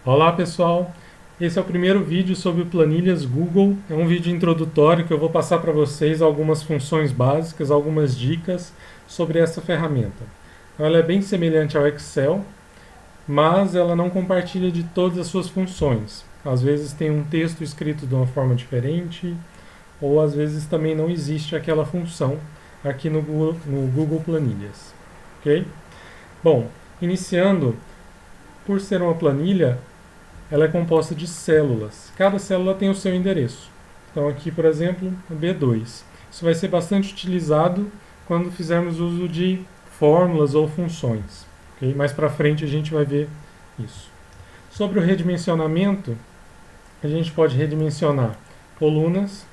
Olá pessoal, esse é o primeiro vídeo sobre planilhas Google. É um vídeo introdutório que eu vou passar para vocês algumas funções básicas, algumas dicas sobre essa ferramenta. Ela é bem semelhante ao Excel, mas ela não compartilha de todas as suas funções. Às vezes tem um texto escrito de uma forma diferente, ou às vezes também não existe aquela função aqui no Google Planilhas. Ok? Bom, iniciando, por ser uma planilha, ela é composta de células. Cada célula tem o seu endereço. Então aqui, por exemplo, B2. Isso vai ser bastante utilizado quando fizermos uso de fórmulas ou funções. Okay? Mais para frente a gente vai ver isso. Sobre o redimensionamento, a gente pode redimensionar colunas,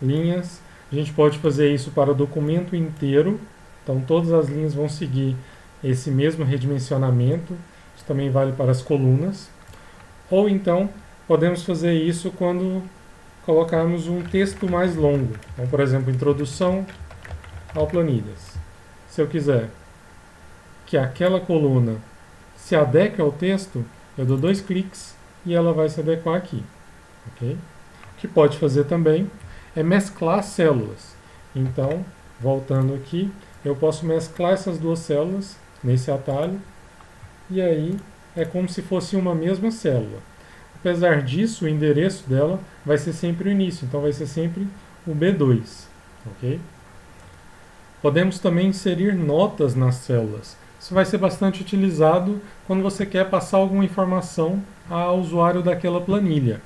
linhas. A gente pode fazer isso para o documento inteiro. Então todas as linhas vão seguir esse mesmo redimensionamento. Isso também vale para as colunas. Ou então, podemos fazer isso quando colocarmos um texto mais longo. Então, por exemplo, introdução ao planilhas. Se eu quiser que aquela coluna se adeque ao texto, eu dou 2 cliques e ela vai se adequar aqui. Okay? O que pode fazer também é mesclar células. Então, voltando aqui, eu posso mesclar essas duas células nesse atalho e aí é como se fosse uma mesma célula. Apesar disso, o endereço dela vai ser sempre o início, então vai ser sempre o B2. Okay? Podemos também inserir notas nas células. Isso vai ser bastante utilizado quando você quer passar alguma informação ao usuário daquela planilha.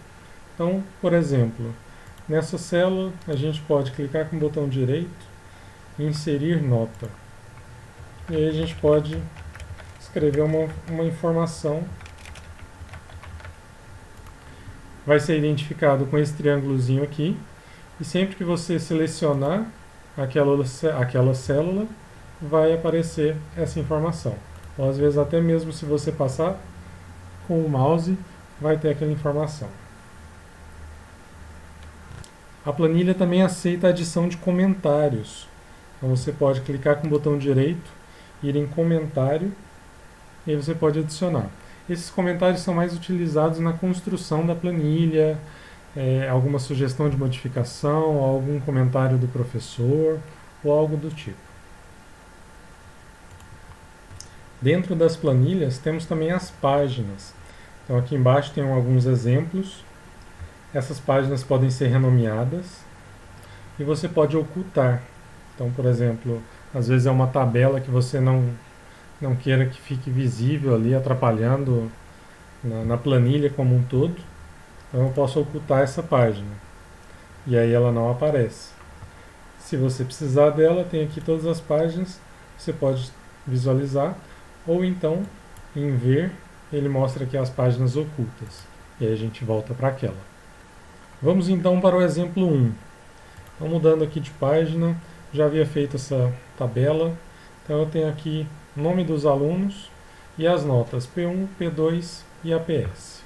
Então, por exemplo, nessa célula a gente pode clicar com o botão direito e inserir nota. E aí a gente pode escrever uma informação. Vai ser identificado com esse triângulozinho aqui. E sempre que você selecionar aquela célula, vai aparecer essa informação. Ou às vezes até mesmo se você passar com o mouse, vai ter aquela informação. A planilha também aceita a adição de comentários. Então você pode clicar com o botão direito, ir em comentário, e aí você pode adicionar. Esses comentários são mais utilizados na construção da planilha, alguma sugestão de modificação, algum comentário do professor ou algo do tipo. Dentro das planilhas temos também as páginas. Então aqui embaixo tem alguns exemplos. Essas páginas podem ser renomeadas e você pode ocultar. Então, por exemplo, às vezes é uma tabela que você não queira que fique visível ali, atrapalhando na planilha como um todo. Então eu posso ocultar essa página e aí ela não aparece. Se você precisar dela, tem aqui todas as páginas, você pode visualizar, ou então em ver, ele mostra aqui as páginas ocultas. E aí a gente volta para aquela. Vamos então para o exemplo 1. Então mudando aqui de página, já havia feito essa tabela. Então eu tenho aqui o nome dos alunos e as notas P1, P2 e APS.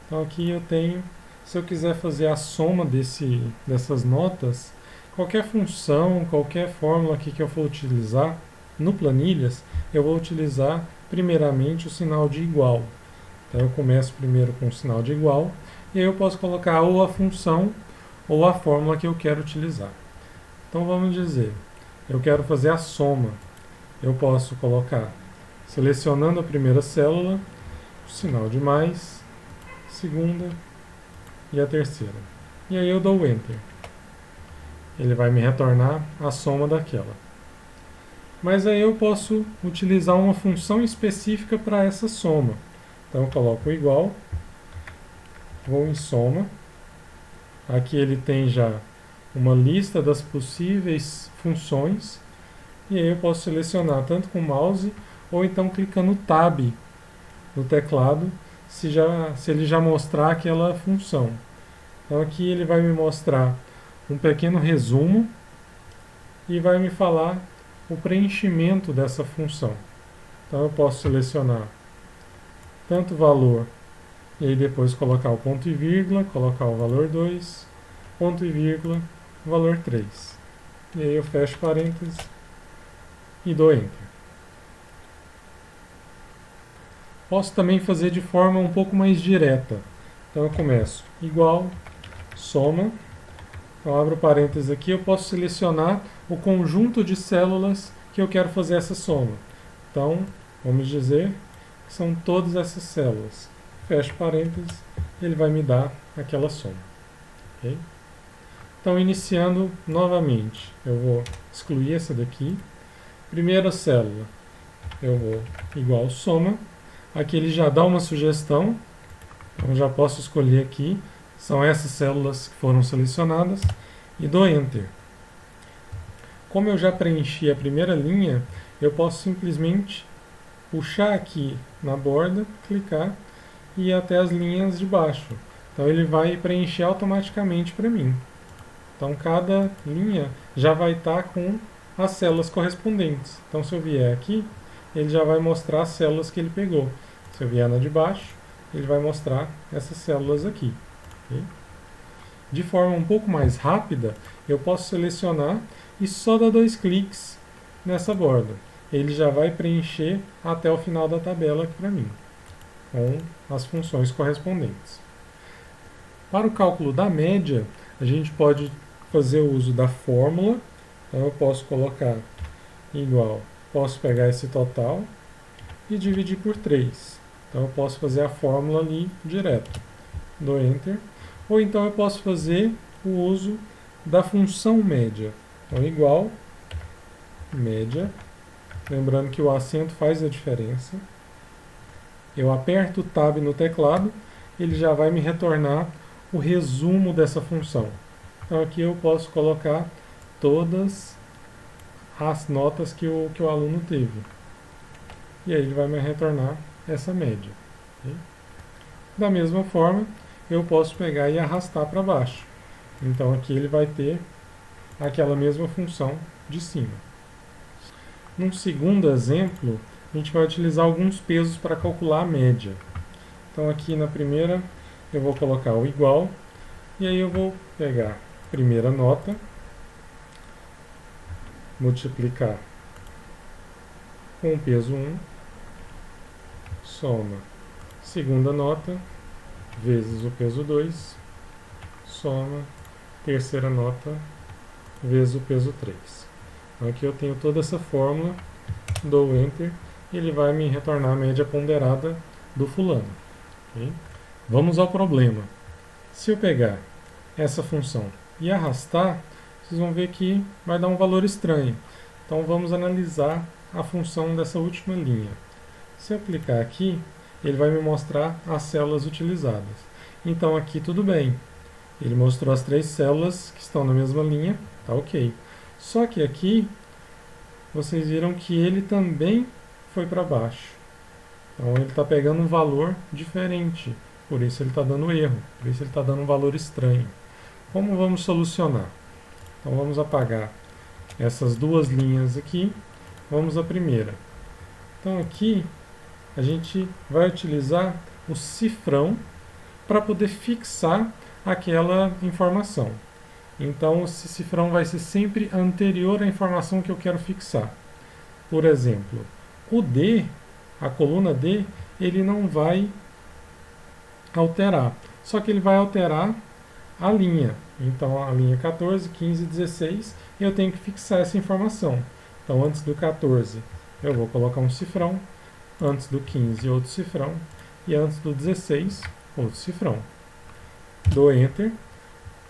Então aqui eu tenho, se eu quiser fazer a soma dessas notas, qualquer função, qualquer fórmula aqui que eu for utilizar no planilhas, eu vou utilizar primeiramente o sinal de igual. Então eu começo primeiro com o sinal de igual, e aí eu posso colocar ou a função ou a fórmula que eu quero utilizar. Então vamos dizer, eu quero fazer a soma. Eu posso colocar, selecionando a primeira célula, o sinal de mais, segunda e a terceira. E aí eu dou Enter. Ele vai me retornar a soma daquela. Mas aí eu posso utilizar uma função específica para essa soma. Então eu coloco igual, vou em soma. Aqui ele tem já uma lista das possíveis funções. E aí eu posso selecionar tanto com o mouse ou então clicando Tab no teclado se ele já mostrar aquela função. Então aqui ele vai me mostrar um pequeno resumo e vai me falar o preenchimento dessa função. Então eu posso selecionar tanto o valor e aí depois colocar o ponto e vírgula, colocar o valor 2, ponto e vírgula, valor 3. E aí eu fecho parênteses e dou Enter. Posso também fazer de forma um pouco mais direta. Então eu começo igual, soma, eu abro parênteses aqui, eu posso selecionar o conjunto de células que eu quero fazer essa soma. Então, vamos dizer que são todas essas células. Fecho parênteses, ele vai me dar aquela soma. Okay? Então, iniciando novamente, eu vou excluir essa daqui. Primeira célula, eu vou igual soma. Aqui ele já dá uma sugestão, então já posso escolher aqui. São essas células que foram selecionadas e dou Enter. Como eu já preenchi a primeira linha, eu posso simplesmente puxar aqui na borda, clicar e ir até as linhas de baixo. Então ele vai preencher automaticamente para mim. Então cada linha já vai estar com as células correspondentes. Então se eu vier aqui, ele já vai mostrar as células que ele pegou. Se eu vier na de baixo, ele vai mostrar essas células aqui. Okay? De forma um pouco mais rápida, eu posso selecionar e só dar 2 cliques nessa borda. Ele já vai preencher até o final da tabela aqui para mim, com as funções correspondentes. Para o cálculo da média, a gente pode fazer o uso da fórmula. Então eu posso colocar igual, posso pegar esse total e dividir por 3. Então eu posso fazer a fórmula ali direto. Dou Enter. Ou então eu posso fazer o uso da função média. Então igual, média. Lembrando que o acento faz a diferença. Eu aperto o Tab no teclado, ele já vai me retornar o resumo dessa função. Então aqui eu posso colocar todas as notas que o aluno teve. E aí ele vai me retornar essa média. Okay? Da mesma forma, eu posso pegar e arrastar para baixo. Então aqui ele vai ter aquela mesma função de cima. Num segundo exemplo, a gente vai utilizar alguns pesos para calcular a média. Então aqui na primeira eu vou colocar o igual, e aí eu vou pegar a primeira nota, multiplicar com o peso 1, soma segunda nota, vezes o peso 2, soma terceira nota, vezes o peso 3. Então aqui eu tenho toda essa fórmula, dou Enter, e ele vai me retornar a média ponderada do fulano. Okay? Vamos ao problema. Se eu pegar essa função e arrastar, vocês vão ver que vai dar um valor estranho. Então vamos analisar a função dessa última linha. Se eu clicar aqui, ele vai me mostrar as células utilizadas. Então aqui tudo bem. Ele mostrou as 3 células que estão na mesma linha, tá ok. Só que aqui, vocês viram que ele também foi para baixo. Então ele está pegando um valor diferente, por isso ele está dando erro, por isso ele está dando um valor estranho. Como vamos solucionar? Então vamos apagar essas 2 linhas aqui, vamos à primeira. Então aqui a gente vai utilizar o cifrão para poder fixar aquela informação. Então esse cifrão vai ser sempre anterior à informação que eu quero fixar. Por exemplo, o D, a coluna D, ele não vai alterar, só que ele vai alterar a linha. Então a linha 14, 15 e 16, eu tenho que fixar essa informação. Então antes do 14 eu vou colocar um cifrão, antes do 15 outro cifrão e antes do 16 outro cifrão. Dou Enter.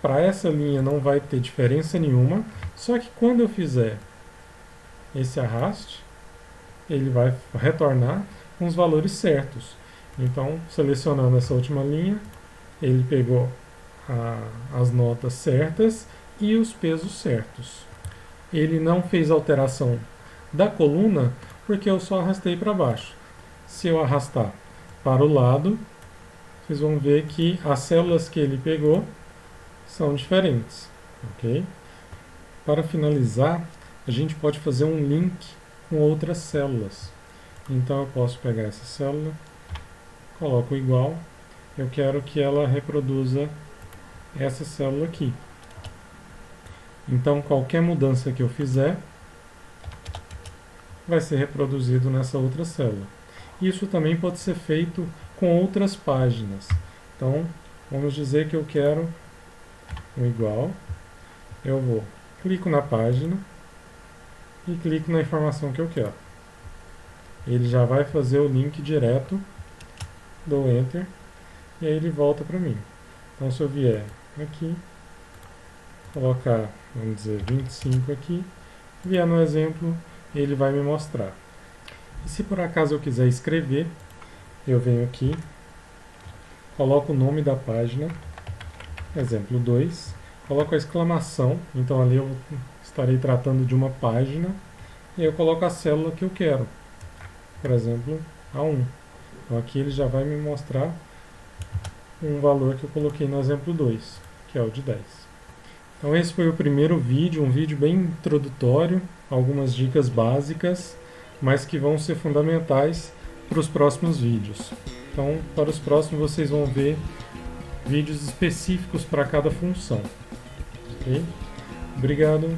Para essa linha não vai ter diferença nenhuma, só que quando eu fizer esse arraste, ele vai retornar com os valores certos. Então, selecionando essa última linha, ele pegou as notas certas e os pesos certos. Ele não fez alteração da coluna porque eu só arrastei para baixo. Se eu arrastar para o lado, vocês vão ver que as células que ele pegou são diferentes, ok? Para finalizar, a gente pode fazer um link com outras células. Então eu posso pegar essa célula, coloco igual, eu quero que ela reproduza essa célula aqui. Então qualquer mudança que eu fizer vai ser reproduzido nessa outra célula. Isso também pode ser feito com outras páginas. Então, vamos dizer que eu quero um igual. Eu vou, clico na página e clico na informação que eu quero. Ele já vai fazer o link direto, dou Enter, e aí ele volta para mim. Então, se eu vier aqui, colocar, vamos dizer, 25 aqui, vier no exemplo, ele vai me mostrar. E se por acaso eu quiser escrever, eu venho aqui, coloco o nome da página, exemplo 2, coloco a exclamação, então ali eu estarei tratando de uma página, e eu coloco a célula que eu quero, por exemplo, A1. Então aqui ele já vai me mostrar um valor que eu coloquei no exemplo 2, que é o de 10. Então esse foi o primeiro vídeo, um vídeo bem introdutório, algumas dicas básicas, mas que vão ser fundamentais para os próximos vídeos. Então, para os próximos vocês vão ver vídeos específicos para cada função. Ok? Obrigado.